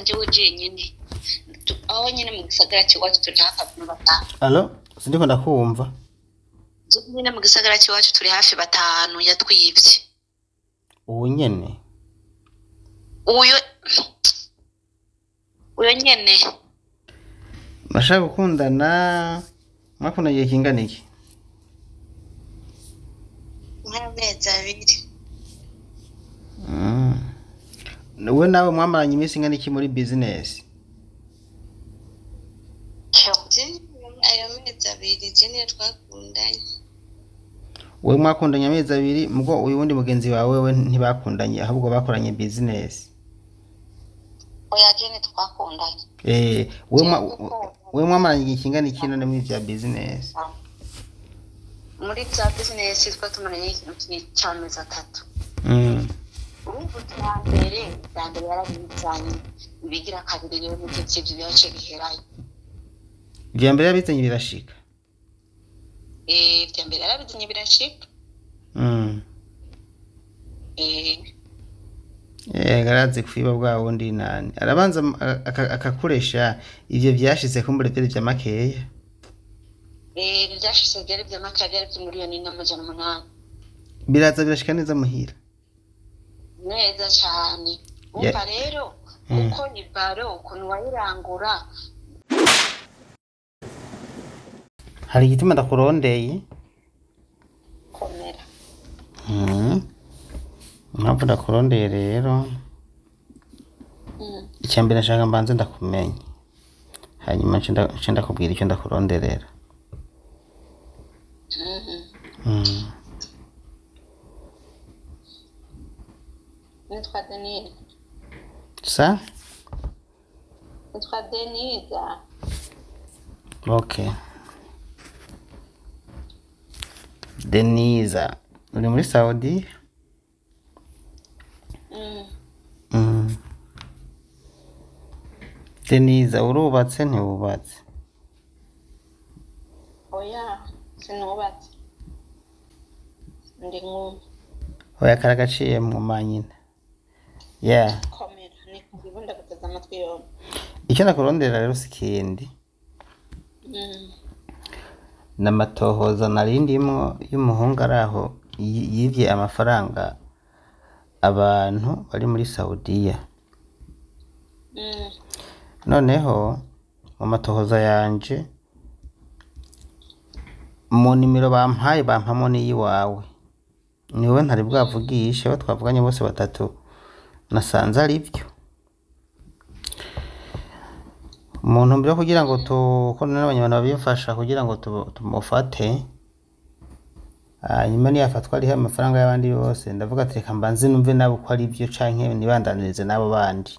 jewe jenyine aho nyine mu gisagara cy'iwacu turi hafi abantu batanu. Allo sindiko ndakumva. Nyine mu gisagara cy'iwacu turi hafi batanu yatwibye. Uwo nyene uyo nyene bashaka gukundana mwakunda igihe kingana iki? nk'amezi abiri. Wowe nawe mwamaranye iminsi ingana iki muri business? Ayo mezi abiri je niyo twakundanye. Wowe mwakundanye amezi abiri mugo uyu wundi mugenzi wawe we ntibakundanye ahubwo bakoranye business? Oya je ni twakundanye. Wowe mwamaranye igihe kingana iki none muri bya business? Muri za business twatumaranye ikintu cy'amezi 3. Urumva twambere yarabizanye bigira kabiri rero n'icyo byace biherayo. Byambere yabizanye birashika. Byambere yarabizanye birashika. Garazi kwiba bwa wundi nani arabanza akakuresha ivyo byashize kumbure bya makeya. Byashize bya makeya byari miliyoni n'amajana 8. Biraza birashika neza muhira. Neza cyane. Umva rero uko ni baro ukuntu wayirangura. Hari igituma ndakurondeye? Komera. Mpamvu ndakurondeye rero. Icyambere nshaka mbanze ndakumenye. Hanyuma nshenda kubwira icyo ndakuronderera. Nitwa Denise. Sa? Nitwa Denise. Okay. Denise. Uri muri Saudi? Denise, urubatse ntiwubatse? Oya, sinubatse. Ndi nk'umwe. Oya karagaciye mu manyina. Komera, ni kubunda guteza amatwi yombi. Icyo nakurondera rero sikindi. Namatohoza narindimo y'umuhungu araho yivye amafaranga abantu bari muri Saudiya. Noneho mu matohoza yanje mu nimero bampaye bampamo n'iyiwawe. Niwe ntari bwavugishe abo twavuganye bose batatu nasanze ari byo. Umuntu mbere kugira ngo tukone n'abanyarwanda babifasha kugira ngo tumufate. Nyuma niyafatwa ari amafaranga y'abandi bose ndavuga ati reka mbanze numve nabo ko ari byo canke nibandanirize nabo bandi.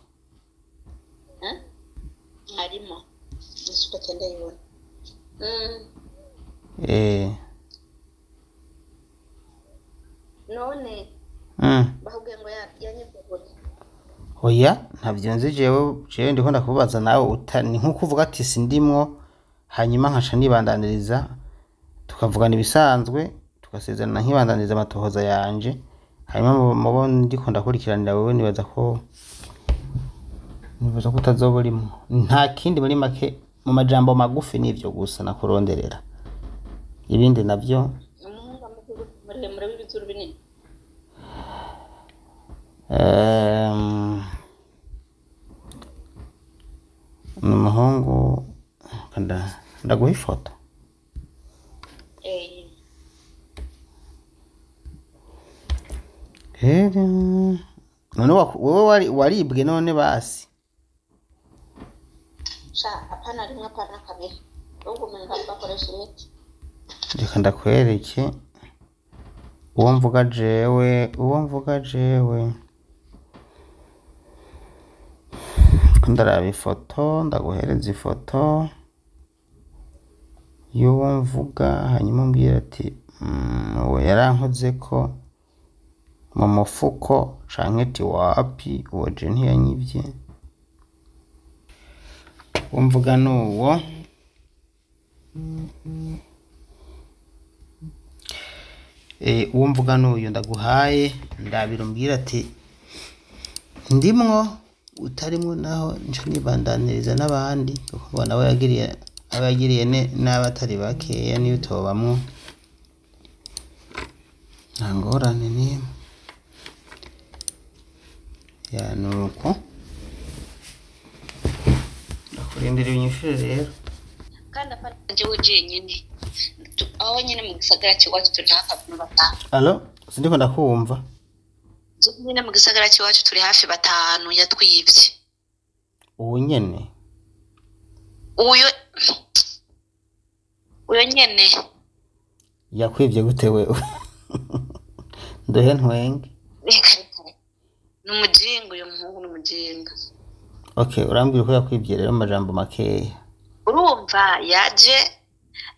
Harimo isuka cyenda yibona. None bahubwiye ngo yanyibagura. Oya ntavyo nzi jewe ndiko ndakubaza nawe ni nko kuvuga ati sindimwo hanyuma nkaca nibandaniriza tukavugana ibisanzwe tugasezerana nkibandaniriza amatohoza yanje hanyuma mubo ndiko ndakurikiranira wewe nibaza ko utazobulimo. Nta kindi muri make mu majambo magufi nivyo gusa nakuronderera. Ibindi navyo muri bizuru binini. Umuhungu ndaguha ifoto. None wowe waribwe none basi. Hapana rimwe hapana kabiri. Ubwo umenga bakoresha imiti. Reka ndakwereke uwo mvuga jewe. Ndaraba ifoto ndaguhereza ifoto y'uwo mvuga hanyuma mbwira ati we yarankoze ko mu mufuko canke ati wapi uwo je ntiyanyivye. Uwo mvuga n'uwo. Uwo mvuga n'uyu ndaguhaye ndabira umbwira ati ndimwo utarimwo naho nca nibandaniriza n'abandi kuko ubona abo yagiriye n'abatari bakeya niyo utobamwo nta ngorane n'imwe ya nuko ndakurindira unyishure rero kandi apana jewe jenyene aho nyene mu gisagara c'iwacu turi hafi abantu batanu. Allo sindiko ndakumva. Jewe nyene mu gisagara c'iwacu turi hafi batanu yatwivye. Uwo nyene uyo nyene yakwivye gute wewe? Ndohe ntwenge. Reka n'umujinga uyo muhungu n'umujinga. Okay, urambwira ko yakwivye rero amajambo makeya. Urumva yaje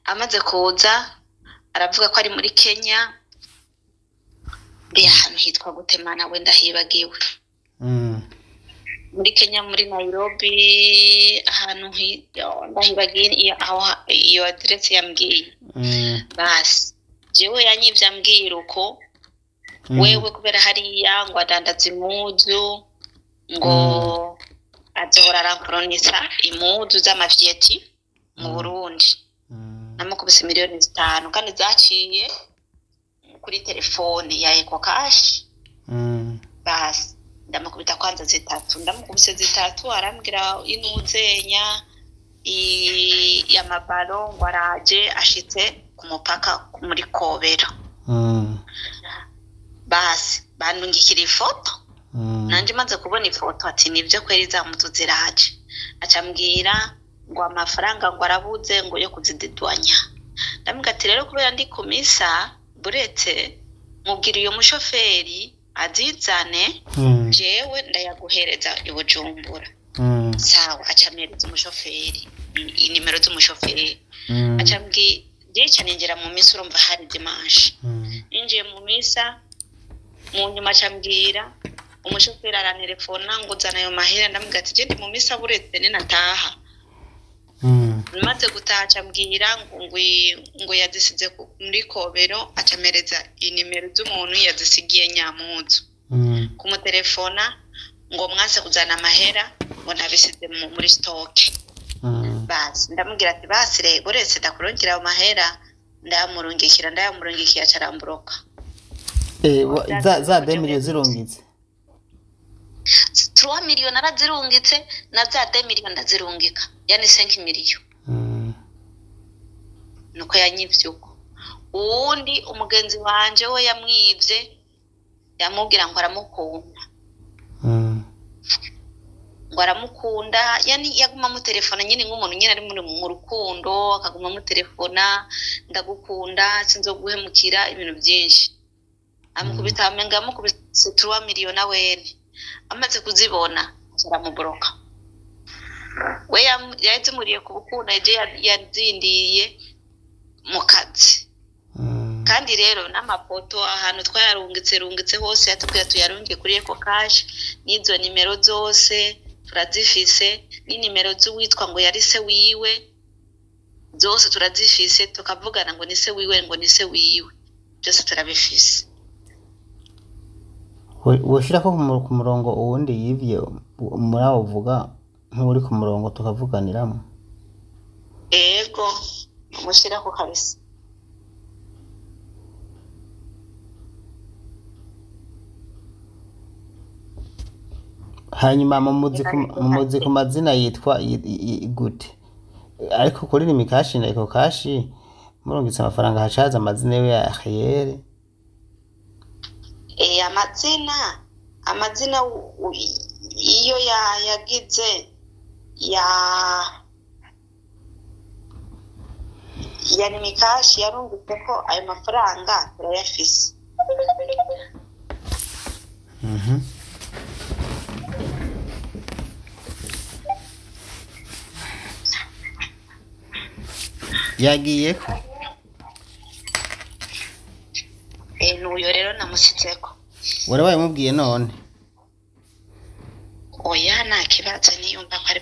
amaze kuza aravuga ko ari muri Kenya mbe ahantu hitwa Gutemana wenda hibagiwe. Muri Kenya muri Nairobi ahantu ndahibagiye aho iyo address yambwiye. Basi jewe yanyivye ambwira uko wewe kubera hariya ngo adandaza impuzu ngo azohora arankoronisa impuzu z'amavyeti mu Burundi namukubise miliyoni 5 kandi zaciye kuri telefone ya Eco Cash. Basi ndamukubita kwanza 3 ndamukubise 3 arambwira inuzenya ya mabalo ngo araje ashitse ku mupaka muri Kobero. Basi bandungikira ifoto nanje maze kubona ifoto ati nivyo kweri za mutu ziraje acambwira ngo amafaranga ngo arabuze ngo yo kuzididwanya. Ndamubwira ati rero kubera ndi komisa buretse mubwira uyo mushoferi azizane jewe ndayaguhereza ibujumbura. Sawa acamereza umushoferi inimero z'umushoferi acambwira je canengera mu misi urumva hari dimanche ninjiye mu misa mu nyuma acambwira umushoferi arantelefona ngo uzana ayo mahera. Ndamubwira ati je ndi mu misa buretse ni nataha. Maze gutaha acambwira ngo yazisize muri Kobero acamereza inimero z'umuntu yazisigiye Nyamuzu kumutelefona ngo mwase kuzana amahera ngo nabisize muri stock. Basi ndamubwira ati basi rero buretse ndakurongera ayo mahera ndayamurungikira caramburoka. Za 2 miliyoni zirungitse 3 miliyoni arazirungitse na za 2 miliyoni ndazirungika yani 5 miliyoni. Nuko yanyivye uko uwundi umugenzi wanje we yamwivye yamubwira ngo aramukunda ngo aramukunda yani yaguma mu telefone nyine nk'umuntu nyine ari mu rukundo akaguma mu telefona ndagukunda sinzoguhemukira ibintu byinshi amukubita amenga amukubise 3 miliyoni awene amaze kuzibona aramubroka. We yazimuriye ku bukunda je yazindiye mu kazi. Kandi rero n'amafoto ahantu twayarungitse hose yatubwira tuyarungiye kuri Eco Cash n'izo nimero zose turazifise ni nimero z'uwitwa ngo yari se wiwe zose turazifise tukavugana ngo ni se wiwe ngo ni se wiwe byose turabifise. Woshirako ku murongo uwundi yivye muri abo uvuga nk'uri ku murongo tukavuganiramo. Ego mushirako kabisa. Hanyuma mumuzi ku mazina yitwa gute ariko kuri Rimi Cash na Eco Cash murungitse amafaranga hacaza amazina yo ya Khayere. Amazina iyo yagize ya Rimi Cash yarungitse ko ayo mafaranga turayafise. Yagiye ko n'uyo rero namusitseko. Warabaye mubwiye none? Oya nta kibazo niyumva ko ari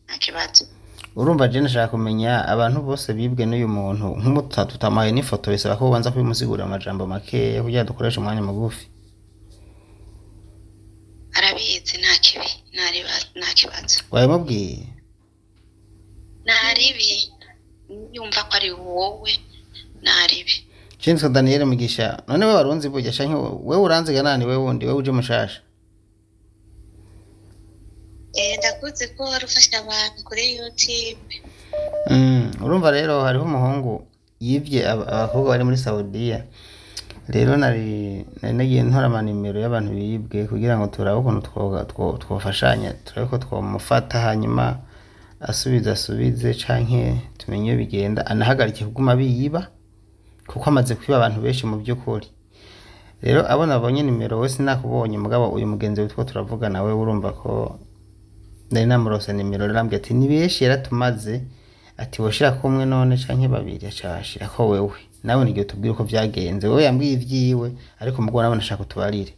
nta kibazo. Urumva je nashaka kumenya abantu bose bibwe n'uyu muntu nk'umutatu tutamaye n'ifoto bisaba ko ubanza kubimusigura amajambo make kugira dukoreshe umwanya mugufi. Arabizi nta kibi nta kibazo wabimubwiye naribi yumva ko ari wowe naribi Chinzo Daniel Mugisha none we warunzi burya shanke we uranziga nani we wundi we uje mushasha ndakuze ko warufasha abantu kuri YouTube urumva rero hariho umuhungu yivye abakobwa bari muri Saudiya rero nari nagiye ntora amanimero y'abantu bibwe kugira ngo turabe ukuntu twofashanya turabe ko twamufata hanyuma asubize canke tumenye bigenda anahagarike kuguma biyiba kuko amaze kwiba abantu benshi mu by'ukuri rero abona abonye nimero wese nakubonye mugabo uyu mugenzi witwa turavuga nawe urumva ko nari namurose nimero rambye ati ni benshi yaratumaze ati woshira ko umwe none canke babiri acashira ko wewe nawe nigyo tubwire ko byagenze wewe yambwiye ivyiwe ariko mugabo nabona shaka tubarire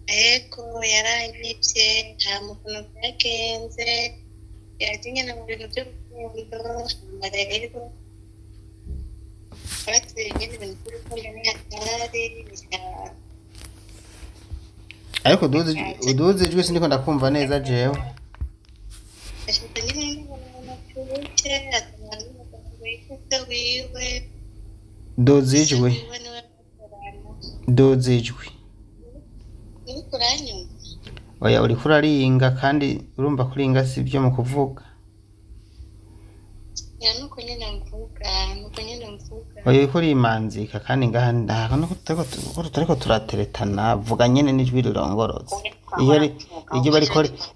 eko yaranyivye nta muntu byagenze yatinye na mu bintu by'urukundo rero ariko uduze ijwi siniko ndakumva neza jewe dozijwe oya uri kuraringa kandi urumva kuringa sibyo mu kuvuga oya ko rimanzika kandi ngaha ndaha no tutariko turateretana vuga nyene n'ijwi rirongorotse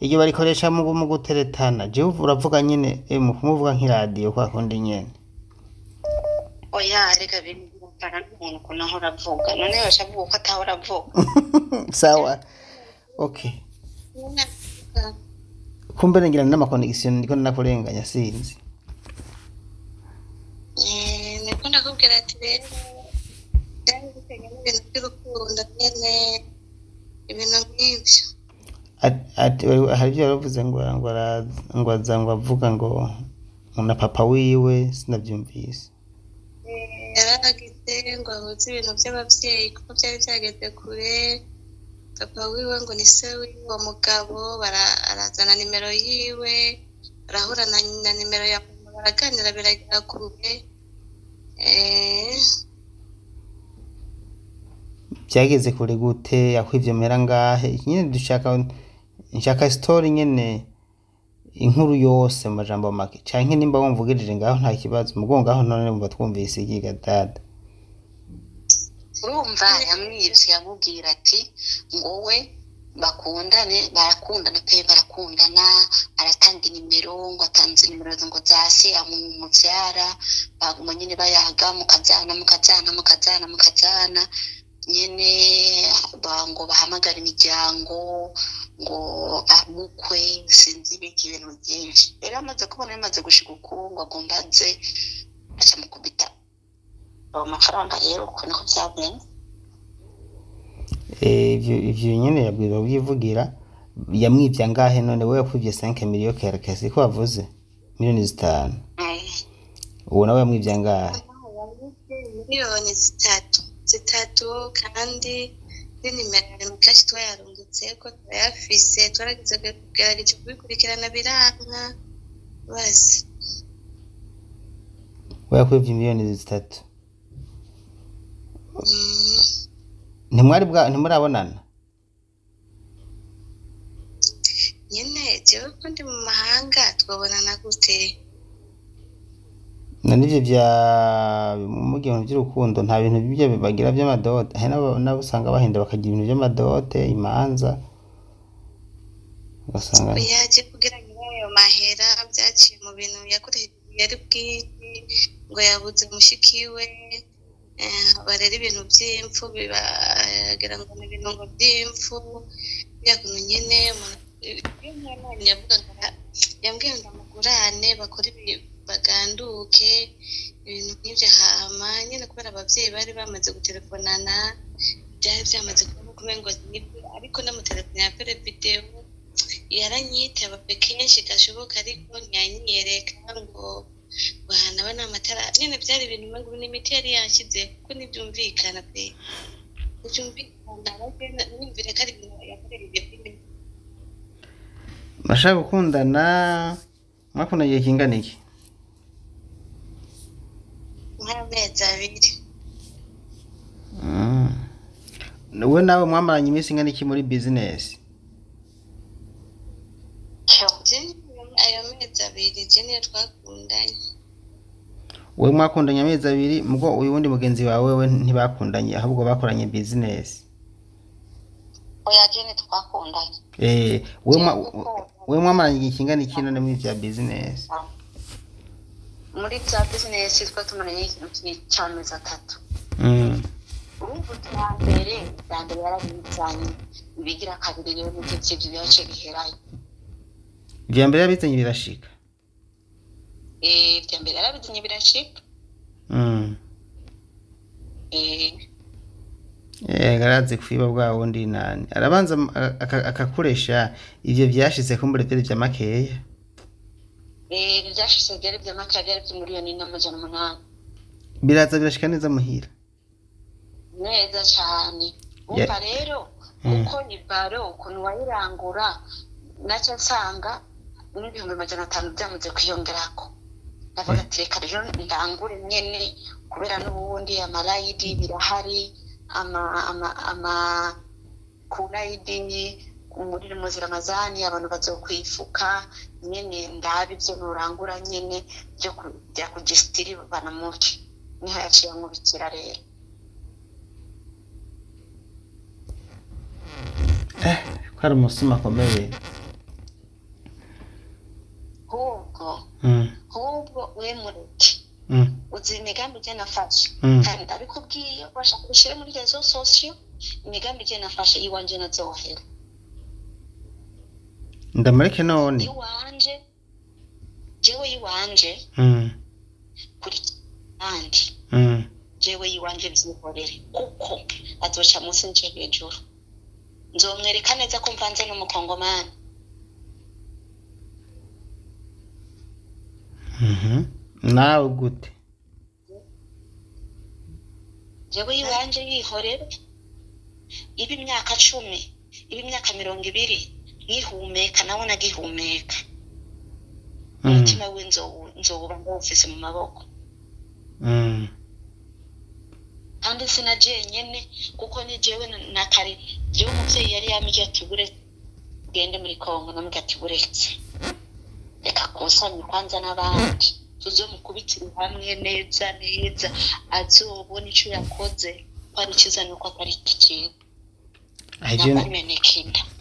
iyo barikoresha mu guteretana je uravuga nyene mu kumuvuga nk'iradio kwa kundi nyene oya reka bintu umuntu kunaho uravuga none bashavuga ko ataho uravuga sawa okay kumbe ngira n'ama connection ndiko nakurenganya sinzi niko ndakubwira ati rero cyane bitewe n'ibintu by'urukundo nyene ibintu nk'ibyo ati hari ibyo yaravuze ngo azangwa avuga ngo na papa wiwe sinabyumvise yaragize ngo ahuze ibintu by'abavyeyi kuko byari byageze kure papa wiwe ngo ni se w'uwo mugabo arazana nimero yiwe arahura na nimero ya baraganira biragira kure byageze kure gute yakwivye mera ngahe nyine nshaka story nyene inkuru yose majambo make canke nimba wumvugirije ngaho nta kibazo mugongo ngaho none mva twumvise igiga dada urumva yamwivye yamubwira ati ngowe barakundana pe barakundana aratanga nimero ngo atanze nimero ngo zase amuvyara baguma nyine bayaga mukajana nyene bango bahamagara imiryango ngo amukwe sinzi ibiki ibintu byinshi rero amaze kubona yamaze gushika ukungu agomba aze acamukubita amafaranga rero uko niko byagenze ivyo nyene yabwira byivugira yamwivya ngahe none we yakwivye 5 million kerekezi ko wavuze miliyoni 5 uwo nawe yamwivya ngahe miliyoni 3 kandi n'inimero mu kashi twayarungutse ko twayafise twaragize kugerageza kubikurikirana biranka basi we yakwivye miliyoni 3 ntimurabonana nyene jewe ko ndi mu mahanga twabonana gute na nivyo vya mu gihe by'urukundo nta bintu bibyo bagira by'amadote hari nabo usanga bahinda bakagira ibintu by'amadote imanza ugasanga yaje kugira ngo ayo mahera byaciye mu bintu yakoreje yari bwite ngo yabuze mushikiwe barera ibintu by'impfu bibagira ngo ni ibintu ngo by'impfu byakuntu nyene yavuga ngo yambwiye ndamugurane bakora baganduke ibintu nk'ibyo hama nyine kubera abavyeyi bari bamaze gutelefonana byari byamaze kumengo nibyo ariko namutelefone ya pere video yaranyitaba kenshi gashoboka ariko ntiyanyereka ngo bahana bana amatara nyine byari ibintu ngo n'imiti yari yashyize kuko nibyumvikana pe byumvikana nimvire kari ibintu yakoreye ibintu bashaka gukundana mwakundanye igihe kingana iki? nk'amezi abiri. wowe nawe mwamaranye iminsi ingana iki muri business? ayo mezi abiri je niyo twakundanye. wowe mwakundanye amezi abiri mugo uyu wundi mugenzi wawe we ntibakundanye ahubwo bakoranye business? oya je ni twakundanye. wowe mwamaranye igihe kingana iki none muri bya business? muri bya business twatumaranye ikintu cy'amezi 3. urumva mbere yarabizanye ibigira kabiri rero n'ibyo byace biherayo. ibya mbere yabizanye birashika? ibya mbere yarabizanye birashika. garazi kwiba bwa wundi nani arabanza akakuresha ivyo byashitse kumbure byari bya makeya. byashitse byari bya makeya byari miliyoni n'amajana 8. biraza birashika neza muhira neza cyane. umva rero uko ibaro ukuntu wayirangura nacyo nsanga n'ibihumbi 500 byamaze kwiyongerako. ndavuga ati reka rero ndangure nyene kubera n'ubundi amalayidi birahari ama kulayidi muri muzira Ramazani abantu bazokwifuka nyene ndabi byo nurangura nyene byo kujya kugistiri banamuke niho yaciye nkubikira rero. kwari umusuma akomeye. ahubwo we mureke uzi imigambi je nafashe kandi ndabikubwiye bashaka gushira muri rezo sosio imigambi je nafashe iwanje nazohera. ndamureke none iwanje jewe iwanje kuri kandi jewe iwanje byihorere kuko azoca munsi nje hejuru nzomwereka neza ko mvanze n'umukongomani. nawe gute? jewe iwanje yihorere ibi imyaka 10 ibi imyaka 20 yihumeka nawe nagihumeka. umutima we nzoba ngufise mu maboko. kandi sinaje nyene kuko ni jewe na kare jewe umuvyeyi yari yamije atibure gende muri Kongo namwe atiburetse reka kusanya kwanza n'abandi tuzo mukubitira hamwe neza azobona ico yakoze kwari kiza nuko akari kici.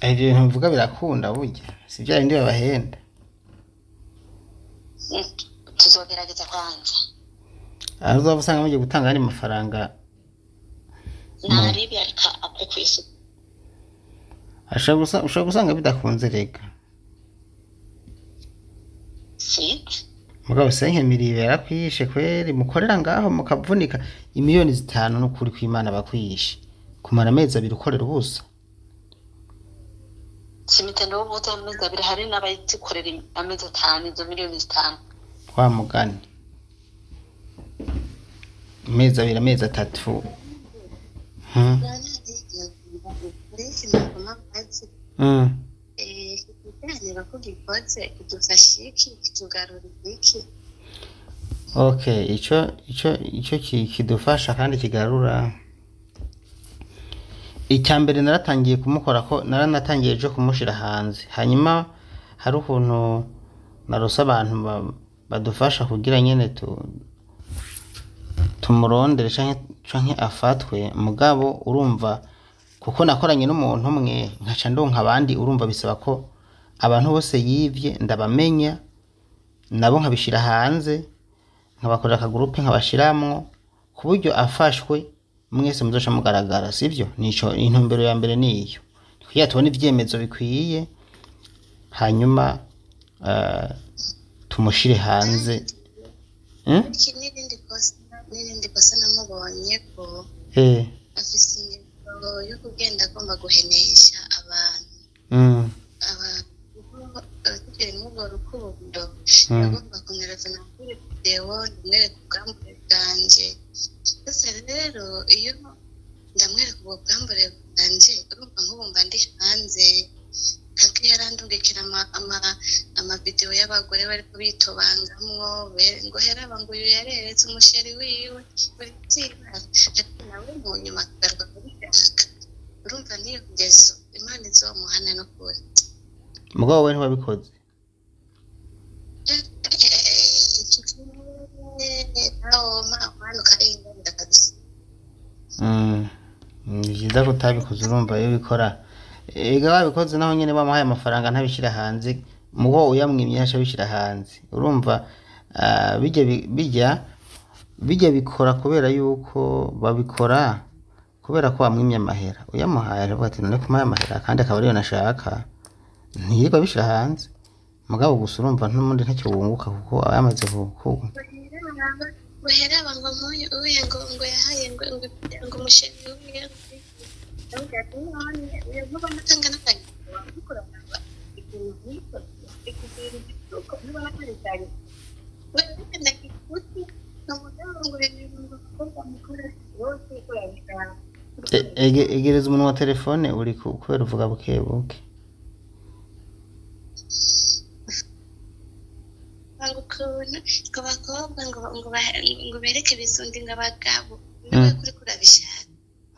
Ibyo ntuvuga birakunda burya si bya bindi babahenda. tuzogerageza kwanza azaba usanga mugiye gutanga ari mafaranga naribi arika apekwisi ushobora gusanga bidakunze rega mugabo senkemiriye yarakwishe kweri mukorera ngaho mukavunika imiliyoni 5 n'ukuri kw'Imana bakwishe kumara amezi 2 ukorera ubusa. simitendo ubuza amezi 2 hari n'abayikorera amezi 5 izo miliyoni 5 kwa mugani amezi 2 amezi 3 Okay, ico kidufasha kandi kigarura icyambere naratangiye kumukora ko naranatangiye ejo kumushira hanze hanyuma hari ukuntu narosa abantu badufasha kugira nyene tumurondere canke afatwe mugabo urumva kuko nakoranye n'umuntu umwe nkaca ndonka abandi urumva bisaba ko abantu bose yivye ndabamenya nabo nkabishira hanze nkabakorera akagroupe nkabashiramwo kuburyo afashwe mwese muzoca mugaragara sivyo nico intumbero ya mbere niyo kuya tubona ivyemezo bikwiye hanyuma tumushire hanze n'irindi kosa namubonye ko afise yo kugenda agomba guhenesha abantu n'ubwo rukundo agomba kumwereka kuri video ndamwereka ubwambure bwanje ese rero iyo ndamwereka ubwo bwambure bwanje urumva nk'ubu mba ndi hanze kake yarandungikira ama video y'abagore bari kubitobangamwo ngo heraba ngo uyu yareretse umusheri wiwe buri tsiba ati nawe mu nyuma akagarwa kubishaka urumva niyo ngeso Imana izomuhana no kure mugabo we ntiwabikoze Njiza kutabikoze urumva iyo bikora ega babikoze naho nyene bamuhaye amafaranga ntabishira hanze mugo uyamwimye yasha bishira hanze urumva bijya bikora kubera yuko babikora kubera ko bamwimye amahera uyamuhaye aravuga ati none kumaye amahera kandi akaba ariyo nashaka ntiyirwa bishira hanze mugabo gusa urumva ntumundi ntacyo wunguka kuko yamaze kuko Wahera bango moyo uye ngo yahaye ngo umusheri uye ngo matanga nakanye gukora naba ikintu ikuko niba nakanye wewe nakikuti namudanga ngo rero ngo mukora yose ko yabishaka egereza umuntu wa telefone uri kubera uvuga bukebuke ukuntu ngo bakobwa ngo bereke bisundi ngo abagabo niwe kuri kurabishaka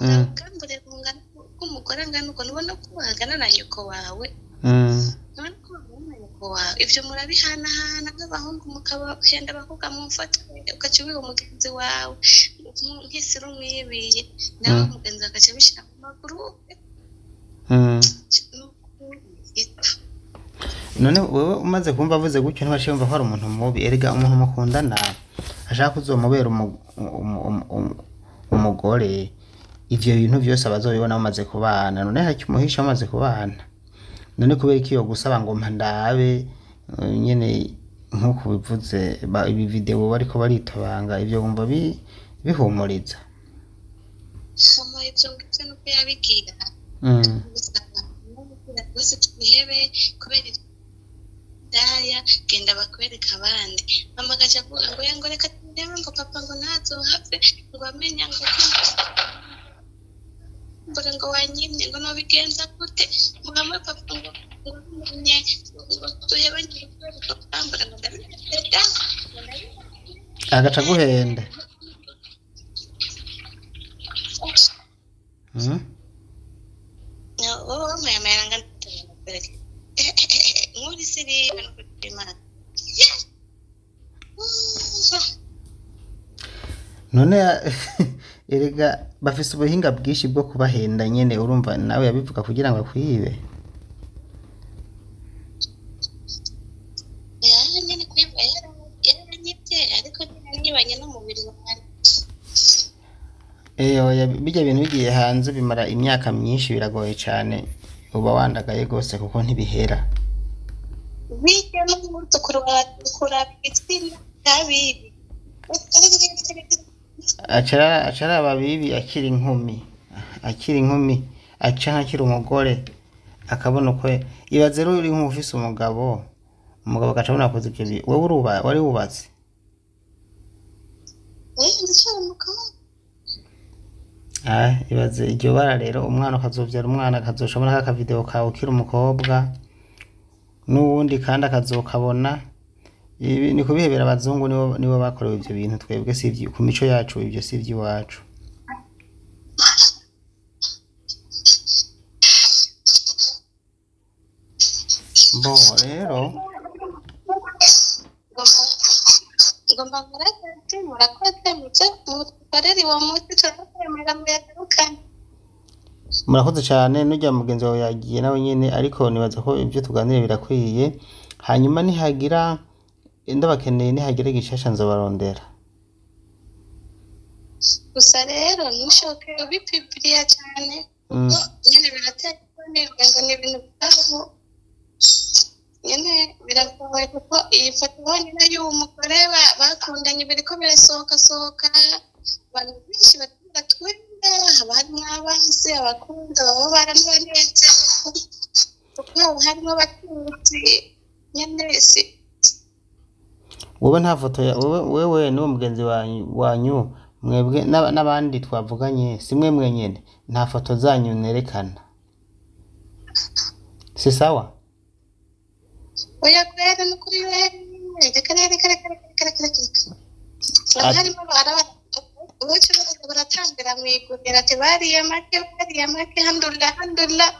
uragambure kungana k'umugore angana uko nubona ko wagana na nyoko wawe nubona ko wagana na nyoko wawe ivyo murabihanahana nk'abahungu mukabahenda abakobwa mumfata ugaca ubiha umugenzi wawe nk'isiri umwibiye nawe umugenzi agaca abishira ku magurupe none wewe umaze kumva avuze gutyo ntibashe yumva ko ari umuntu mubi erega umuntu mukundana ashaka kuzomubera umugore ivyo bintu byose abazobibona bamaze kubana none haki umuhisha bamaze kubana none kubera iki yo gusaba ngo mpandabe nyene nkuko bivuze ibi video bariko baritabanga ivyo bumva bihumuriza Sama ibyo ngibyo nuko yabigira bose twihebe kubera daya genda bakwereka abandi mama gacha avuga ngo reka turebe ngo papa ngo ntazohave ngo amenya ngo wanyimye ngo nobigenza gute muhamwe papa ngo nye tuhebe ngo tambara ngo ndabireka agaca guhenda mayanga muri siri n'ukutema none erega bafise ubuhinga bwishi bwo kubahenda nyene urumva nawe yabivuga kugira ngo akwibe nyene kwiba yaranyibye ariko nibanye n'umubiri wanjye bijya bintu bigiye hanze bimara imyaka myinshi biragoye cyane uba wandagaye gose kuko ntibihera bijya n'umuntu kuraba igitsina kabibi acara ababibi akiri inkumi aca nkakiri umugore akabona uko ibaze rero uri nk'ufise umugabo agacabona akoze ibyo wowe wari wubatse ibaze iryo bara rero umwana ukazovyara umwana akazoshabona ka video kawe ukiri umukobwa n'uwundi kandi akazokabona ibi ni kubihebera abazungu nibo bakorewe ivyo bintu twebwe sivyo ku mico yacu ivyo sivyo iwacu bo rero ngomba murakoze mukorera uwo munsi turakwemera ngo yagarukane murakoze cyane n'ujya mugenzi wawe yagiye nawe nyene ariko nibaza ko ibyo tuganire birakwiye hanyuma nihagira ndabakeneye nihagira gishasha nzobarondera gusa rero ntushoke ubipibiriya cyane kuko nyene birateye ngo ni ibintu bitabaho nyene biragoye kuko iyi foto ubona y'uwo mugore bakundanye biriko birasohoka abantu benshi batwenda haba harimo abansi abakunda baba baranezerwa kuko haba harimo abatunzi nyene si wowe nta foto ya wewe n'uwo mugenzi wanyu mwebwe n'abandi twavuganye simwe mwenyene nta foto zanyu nerekana si sawa oya kwera no kuri wewe harimo ubuce baratambira mu igurira ati bariye make handulillah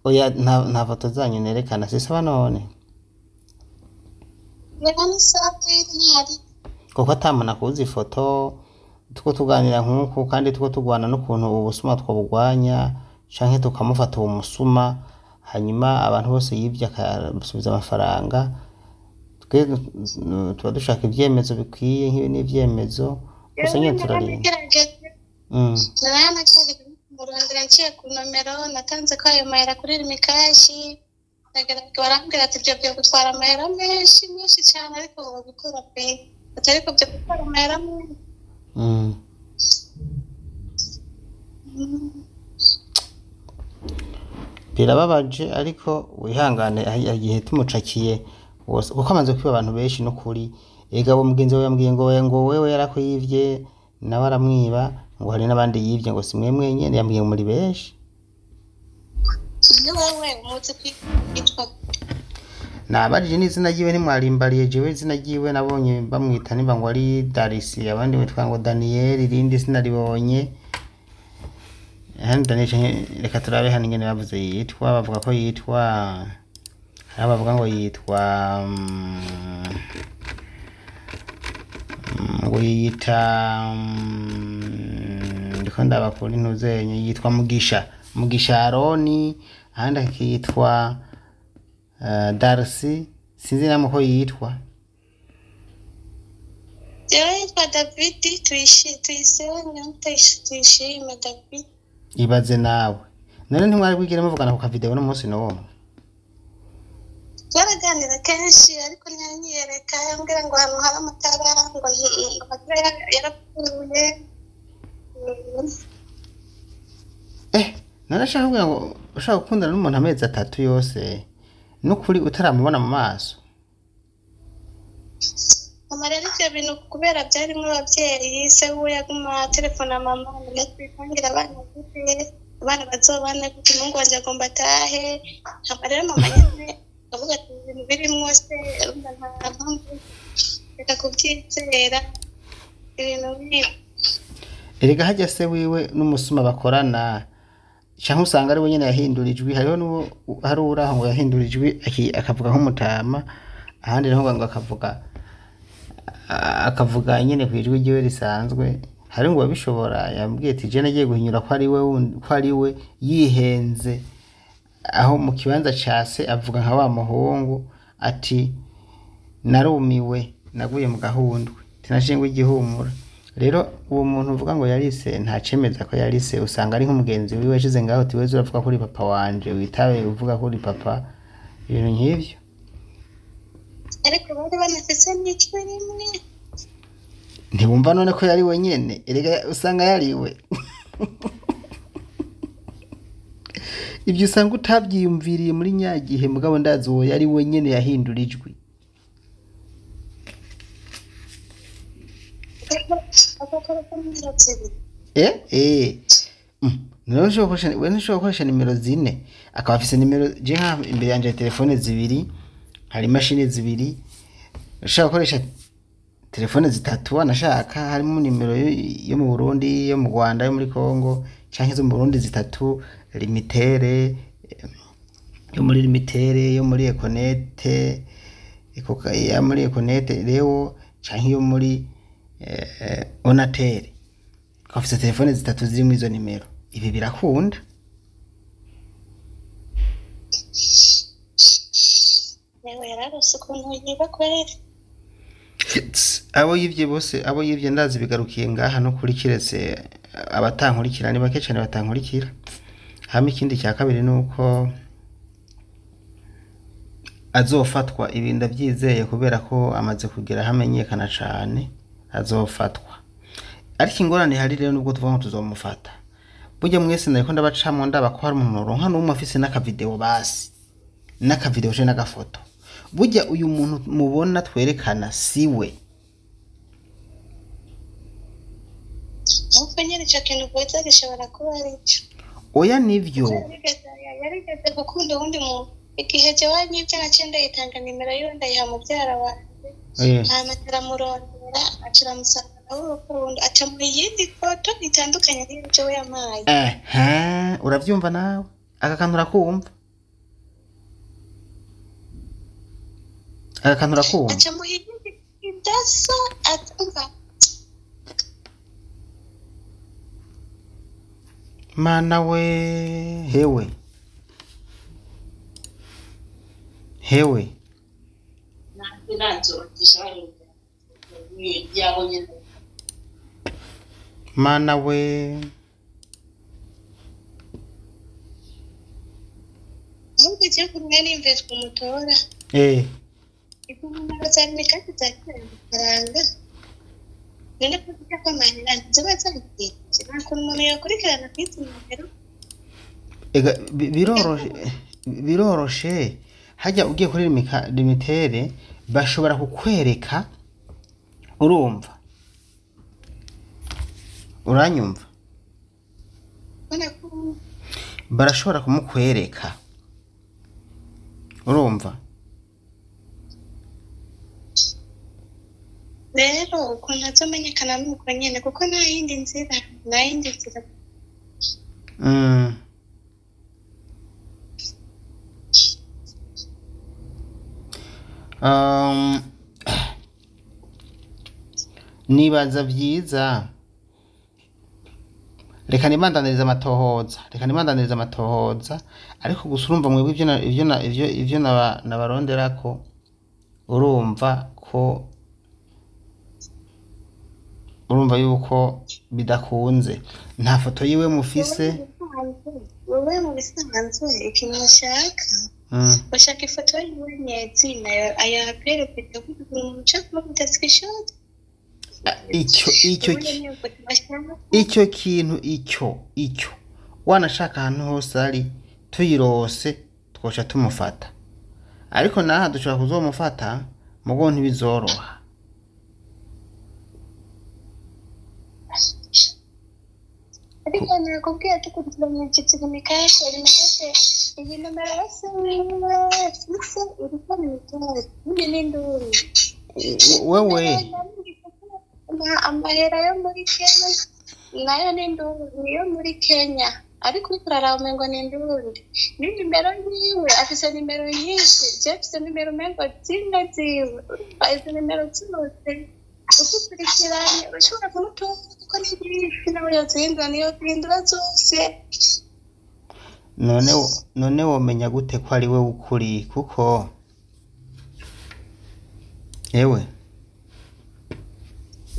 oya nta foto zanyu nerekana si sawa none ni safi ntari kuko atamana kuzi ifoto tuko tuganira nk'uko kandi tuko tugwana n'ukuntu ubusuma twabugwanya canke tukamufata uwo musuma hanyuma abantu bose yivye akasubiza amafaranga tuba dushaka ivyemezo bikwiye nk'ibi n'ivyemezo gusa nyine turarinda murondera nciye ku nomero natanze ko ayo mahera kuri rimikashi barambwira ati ibyo byo gutwara amahera menshi cyane ariko babikora pe ariko byo gutwara amahera menshi birababaje ariko wihangane igihe tumucakiye wose kuko amaze kwiba abantu benshi no kuri ega bo mugenzi we yambwiye ngo wewe yarakuyivye nawe aramwiba ngo hari n'abandi yivye ngo simwe mwenyene yambwiye muri benshi ni wewe umuzi kwitwa nabajije n'izina ryiwe ntimwarimbariye jewe izina ryiwe nabonye bamwita niba ngo ari Darisi abandi witwa ngo Daniel irindi zina ribonye reka turabe hano ingene bavuze yitwa bavuga ko yitwa hari bavuga ngo yitwa ngo yita ndiko ndabakora intuzenye yitwa Mugisha Aroni ahandi akitwa Darcy sinzi namo ko yitwa yitwa David tuyishime David ibaze nawe none ntimwari kwigera muvugana ku kavideo no munsi no twaraganira kenshi ariko ntiyanyereka yambwira ngo hano hari amatara ngo yarapfuye narashaka kugira ngo ushaka gukundana n'umuntu amezi 3 yose nukuri utaramubona mu maso mama rero ibyo bintu kubera byarimo ababyeyi se we yaguma telefona mama ngatwikangira abana bazobana kuti mungu wanje agomba atahe hama rero mama nyene avuga ati ibintu birimo se urumva nta mpamvu reka kubyizera ibintu bibi erega hajya se wiwe n'umusuma bakorana cyangwa usanga ari we nyene yahindurijwe hariho n'uwo hari uraho ngo yahindurijwe akavuga nk'umutama ahandi naho ngo akavuga nyene kwijwi ryiwe risanzwe hari ngo babishobora yambwiye ati je nagiye guhinyura ko ari we yihenze aho mu kibanza cyase avuga nka wa muhungu ati narumiwe naguye mu gahundwe tinashingwe igihumura rero uwo muntu uvuga ngo yarise nta cemeza ko yarise usanga ari nk'umugenzi wiwe yashize ngaho tiweze uravuga ko uri papa wanje witabe uvuga ko uri papa ibintu nk'ivyo ariko bari banafise n'icyo rimwe ntibumva none ko yari wenyene erega usanga yariwe ibyo usanga utabyiyumviriye muri nyagihe mugabo ndazi uwo yari wenyene yahindurijwe nshobora gukoresha nimero 4 akaba afise nimero je nka imbere yanje telefone zibiri hari imashini zibiri ushaka gukoresha telefone zitatu anashaka harimo nimero yo mu Burundi yo mu Rwanda yo muri Kongo canke zo mu Burundi zitatu limitere yo muri limitere yo muri Econet ya muri Econet reo canke yo muri Onatel kafise telefone zitatu ziri mu izo nimero ibi birakunda yewe yararose ukuntu yiba kwere abo yivye ndazi bigarukiye ngaha no kuri kiretse abatankurikira ni bake cyane batankurikira hama ikindi cya kabiri nuko azofatwa ibinda byizeye kubera ko amaze kugira hamenyekana cyane azofatwa ariko ingorane hari rero nubwo tuvuga ngo tuzomufata burya mwese nariko ndabacamo ndabako hari umuntu ronka n'umwe afise n'akavideo basi n'akavideo je n'agafoto burya uyu muntu mubona twerekana siwe uko nyene cyo kintu bweza gishobora kuba ari cyo oya nivyo yarigeze gukunda uwundi muntu igihe jewe nyivyo naciye ndayitanga nimero yiwe ndayiha muvyara wanje hama turamurondera aciramusanga w'urukundo aca mu yindi foto itandukanye n'iyo jewe yamaye uravyumva nawe aka kantu urakumva aca mu yindi idasa atumva mana we hewe mana we ahubwo igiye kumwe n'imvese kumutora ikumumaro zari mikati zakira amafaranga none ko tujya kwamahera ntiziba zagiye nakora umuntu yakurikirana kw'izi nimero biroroshe hajya ugiye kuri limitere bashobora kukwereka urumva uranyumva barashobora kumukwereka urumva rero uko ntazomenyekana nuko nyene kuko nta yindi nzira nibaza vyiza reka nibandaniriza amatohoza ariko gusa urumva mwebwe ivyo nabaronderako urumva yuko bidakunze nta foto yiwe mufise wowe mu bisanzwe ikintu bashaka ifoto yiwe nyezi nayo ayapere kwita kugira umuco mu screenshot icyo kintu icyo wanashaka ahantu hose ari tuyirose twoca tumufata ariko naha dushobora kuzomufata mugo ntibizoroha ariko nakubwiye tukurikirana igitsina mikashe iyi nomero yose fise uriko n'imitobe n'induru wewe amahera yo muri Kenya nayo n'induru yo muri Kenya ariko uraraba umengo n'induru ni nimero yiwe afise nimero nyinshi afise nimero mengo zinga ziwe izo nimero zose ukurikiranye ushobora kumutunga kuko n'ibindi nawe yazindura niyo kwindura zose none womenya gute ko ari we ukuri kuko yewe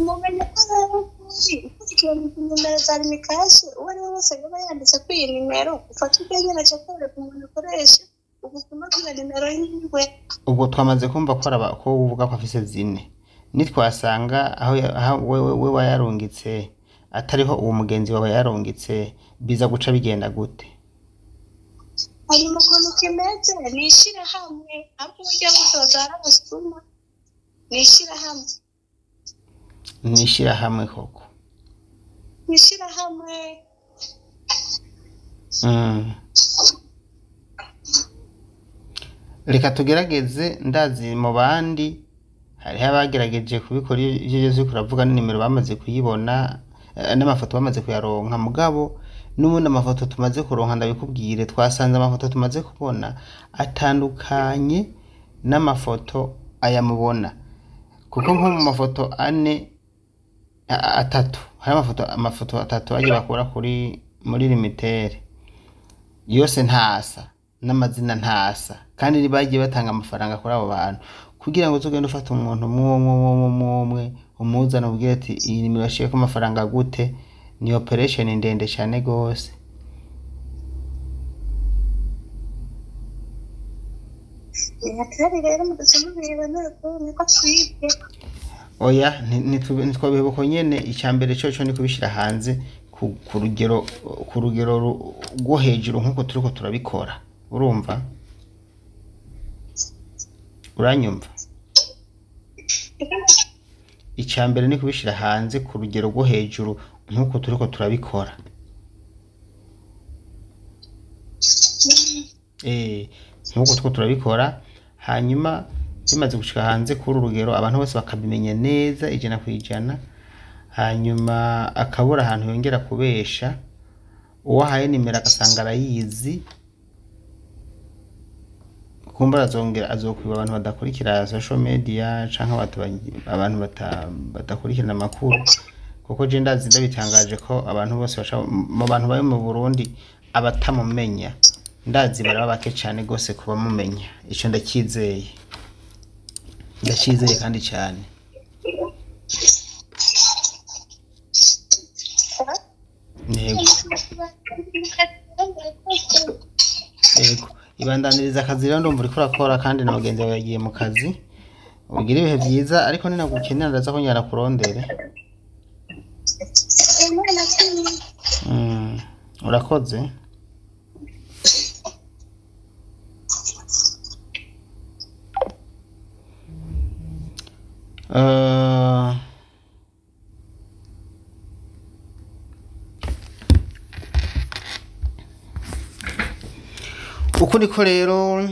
mumenya ko ukurikirana nimero za mikashe uwo ari we wese yaba yanditse kuri iyi nimero ufata ubwenge na cyakorera ku muntu ukoresha ubuzima bw'iyo nimero yiwe ubwo twamaze kumva ko uvuga ko afise zine nitwasanga aho we wayarungitse atariho uwo mugenzi wawe yarungitse biza guca bigenda gute ari mu kuntu kimeze nishira hamwe abo ujya gusoza arabasuma nishira hamwe koko nishira hamwe reka tugerageze ndazi mu bandi hariho abagerageje kubikora ivyo byose kuravuga n'inimero bamaze kuyibona n'amafoto bamaze kuyaronka mugabo n'ubundi amafoto tumaze kuronka ndabikubwire twasanze amafoto tumaze kubona atandukanye n'amafoto ayamubona kuko nko mu mafoto atatu hari amafoto atatu agiye bakura muri limitere yose ntasa n'amazina ntasa kandi bagiye batanga amafaranga kuri abo bantu kugira ngo tugende ufata umuntu umwe umuzana ubwire ati iyi nimero yashiye ko amafaranga gute ni operation ndende cyane gose atari rero mu dusoma bibona ko niko twibye oya ntitwabibuko nyene icyambere cyo ni kubishira hanze ku rugero rwo hejuru nkuko turiko turabikora urumva uranyumva icyambere ni kubishira hanze ku rugero rwo hejuru nkuko turiko turabikora nk'uko two turabikora, hanyuma bimaze gushika hanze kuri urugero abantu bose bakabimenya neza ijana kwijana, hanyuma akabura ahantu yongera kubesha, uwahaye nimero agasanga arayizi, kumbura azokwiba abantu badakurikira social media canke abantu badakurikirana amakuru, kuko je ndazi ndabitangaje ko abantu bose mu bantu bari mu Burundi abatamumenya ndazi baraba bake cane gose kuba mumenya. Ico ndakizeye kandi cyane. Yego ibandaniriza akazi rero ndumva uriko urakora kandi na bagenzi bawe yagiye mu kazi, ugira ibihe byiza, ariko ninagukenera ndaza ko njyana kurondere. Urakoze. Uko niko rero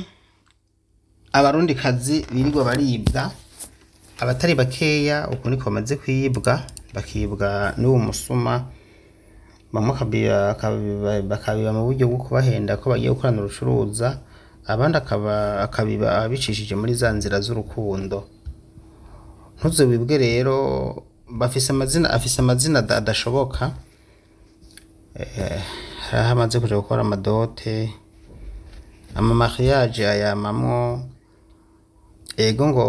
abarundi kazi birirwa baribwa, abatari bakeya uko niko bamaze kwibwa, bakibwa n'uwo musuma, bamwe bakabiba mu buryo bwo kubahenda ko bagiye gukorana urucuruza, abandi akabiba abicishije muri za nzira z'urukundo. Ntuzobibwe rero, afise amazina adashoboka, hamaze kuja gukora amadote, amamariage ayamamwo, ego ngo